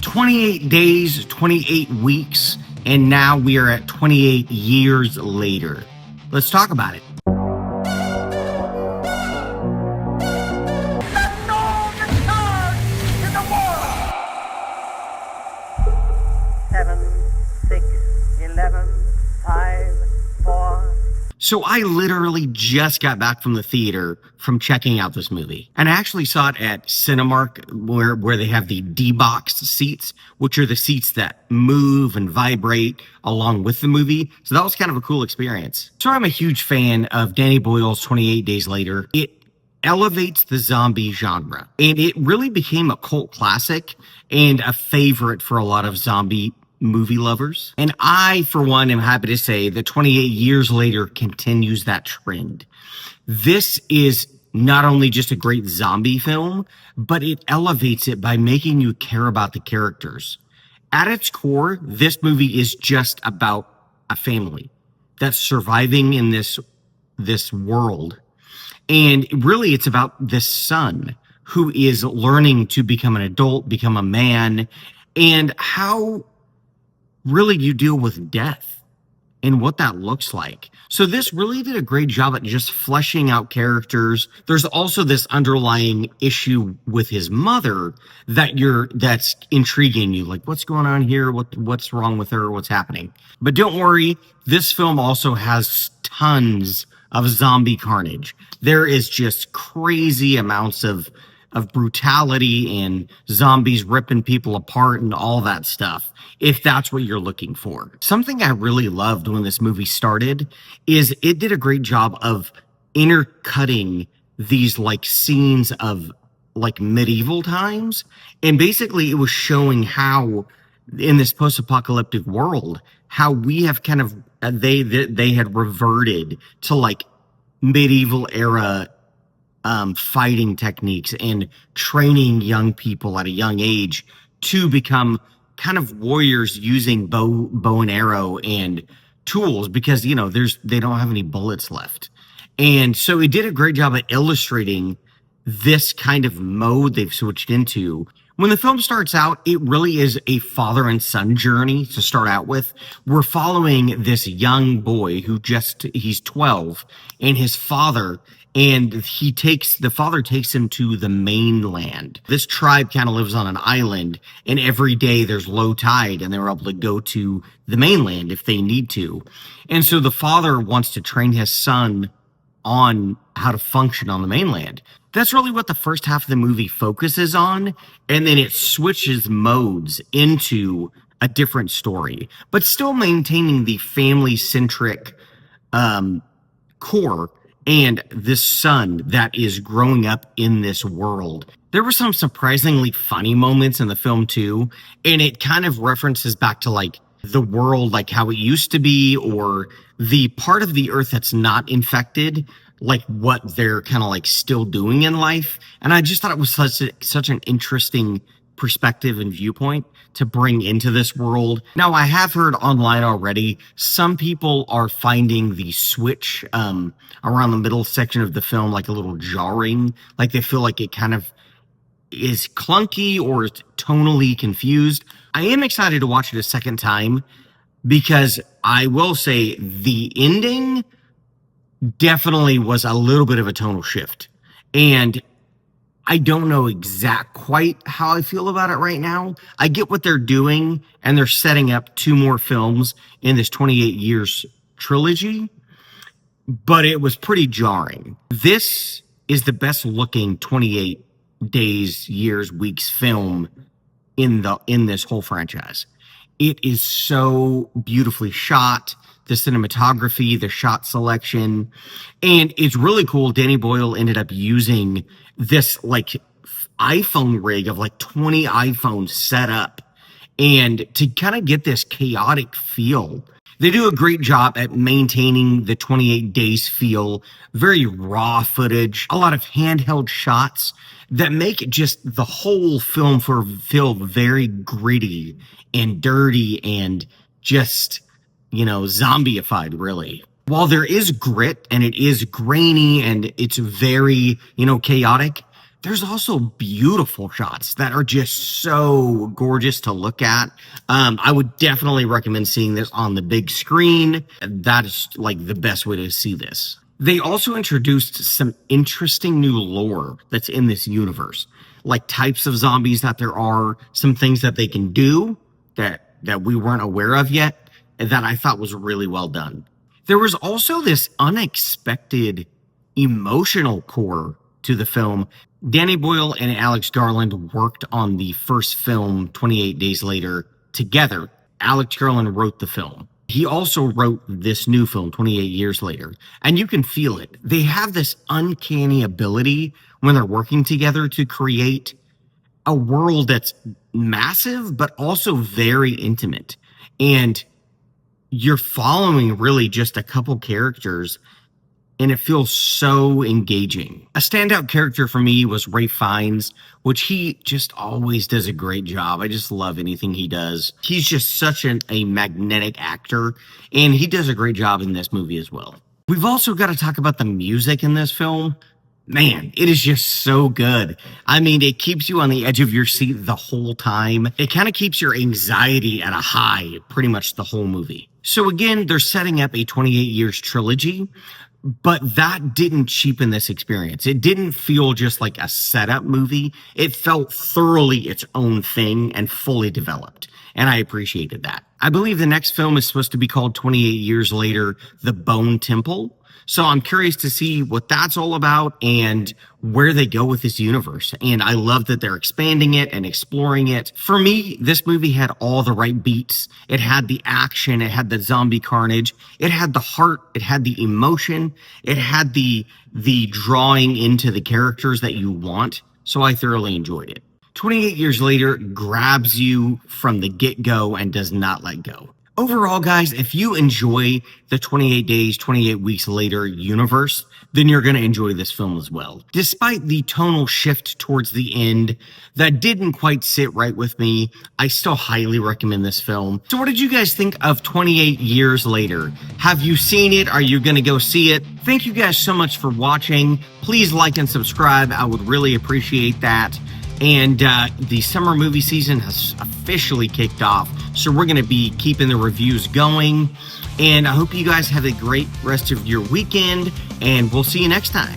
28 days, 28 weeks, and now we are at 28 years later. Let's talk about it. So I literally just got back from the theater from checking out this movie. And I actually saw it at Cinemark where they have the D-Box seats, which are the seats that move and vibrate along with the movie. So that was kind of a cool experience. So I'm a huge fan of Danny Boyle's 28 Days Later. It elevates the zombie genre, and it really became a cult classic and a favorite for a lot of zombie movie lovers. And I, for one, am happy to say that 28 years later continues that trend. This is not only just a great zombie film, but it elevates it by making you care about the characters. At its core, this movie is just about a family that's surviving in this world. And really, it's about this son who is learning to become an adult, become a man, and how really you deal with death and what that looks like. So this really did a great job at just fleshing out characters. There's also this underlying issue with his mother that's intriguing you. Like, what's going on here? What's wrong with her? What's happening? But don't worry, this film also has tons of zombie carnage. There is just crazy amounts of brutality and zombies ripping people apart and all that stuff, if that's what you're looking for. Something I really loved when this movie started is it did a great job of intercutting these like scenes of like medieval times. And basically it was showing how in this post-apocalyptic world, how we have kind of, they had reverted to like medieval era fighting techniques and training young people at a young age to become kind of warriors using bow and arrow and tools because, you know, they don't have any bullets left. And so it did a great job at illustrating this kind of mode they've switched into. When the film starts out, it really is a father and son journey to start out with. We're following this young boy he's 12, and his father, and the father takes him to the mainland. This tribe kind of lives on an island, and every day there's low tide, and they're able to go to the mainland if they need to. And so the father wants to train his son on how to function on the mainland. That's really what the first half of the movie focuses on, and then it switches modes into a different story, but still maintaining the family-centric core and this son that is growing up in this world. There were some surprisingly funny moments in the film too, and it kind of references back to like the world, like how it used to be, or the part of the earth that's not infected, like what they're kind of like still doing in life. And I just thought it was such an interesting perspective and viewpoint to bring into this world. Now, I have heard online already, some people are finding the switch around the middle section of the film like a little jarring, like they feel like it kind of is clunky or tonally confused. I am excited to watch it a second time because I will say the ending definitely was a little bit of a tonal shift. And I don't know quite how I feel about it right now. I get what they're doing, and they're setting up 2 more films in this 28 years trilogy, but it was pretty jarring. This is the best looking 28 days, years, weeks film in this whole franchise. It is so beautifully shot, the cinematography, the shot selection, and it's really cool. Danny Boyle ended up using this like iPhone rig of like 20 iPhones set up, and to kind of get this chaotic feel. They do a great job at maintaining the 28 days feel, very raw footage, a lot of handheld shots that make it just the whole film feel very gritty and dirty and just, you know, zombified, really. While there is grit and it is grainy and it's very, you know, chaotic, there's also beautiful shots that are just so gorgeous to look at. I would definitely recommend seeing this on the big screen. That is like the best way to see this. They also introduced some interesting new lore that's in this universe, like types of zombies that there are, some things that they can do that we weren't aware of yet, and that I thought was really well done. There was also this unexpected emotional core to the film. Danny Boyle and Alex Garland worked on the first film, 28 Days Later, together. Alex Garland wrote the film. He also wrote this new film, 28 Years Later, and you can feel it. They have this uncanny ability when they're working together to create a world that's massive, but also very intimate. And you're following really just a couple characters, and it feels so engaging. A standout character for me was Ralph Fiennes, which he just always does a great job. I just love anything he does. He's just such a magnetic actor, and he does a great job in this movie as well. We've also got to talk about the music in this film. Man, it is just so good. I mean, it keeps you on the edge of your seat the whole time. It kind of keeps your anxiety at a high pretty much the whole movie. So again, they're setting up a 28 years trilogy, but that didn't cheapen this experience. It didn't feel just like a setup movie. It felt thoroughly its own thing and fully developed. And I appreciated that. I believe the next film is supposed to be called 28 Years Later, The Bone Temple. So I'm curious to see what that's all about and where they go with this universe. And I love that they're expanding it and exploring it. For me, this movie had all the right beats. It had the action. It had the zombie carnage. It had the heart. It had the emotion. It had the drawing into the characters that you want. So I thoroughly enjoyed it. 28 Years Later grabs you from the get-go and does not let go. Overall, guys, if you enjoy the 28 Days, 28 Weeks Later universe, then you're going to enjoy this film as well. Despite the tonal shift towards the end that didn't quite sit right with me, I still highly recommend this film. So what did you guys think of 28 Years Later? Have you seen it? Are you going to go see it? Thank you guys so much for watching. Please like and subscribe. I would really appreciate that. And the summer movie season has officially kicked off, so we're going to be keeping the reviews going. And I hope you guys have a great rest of your weekend, and we'll see you next time.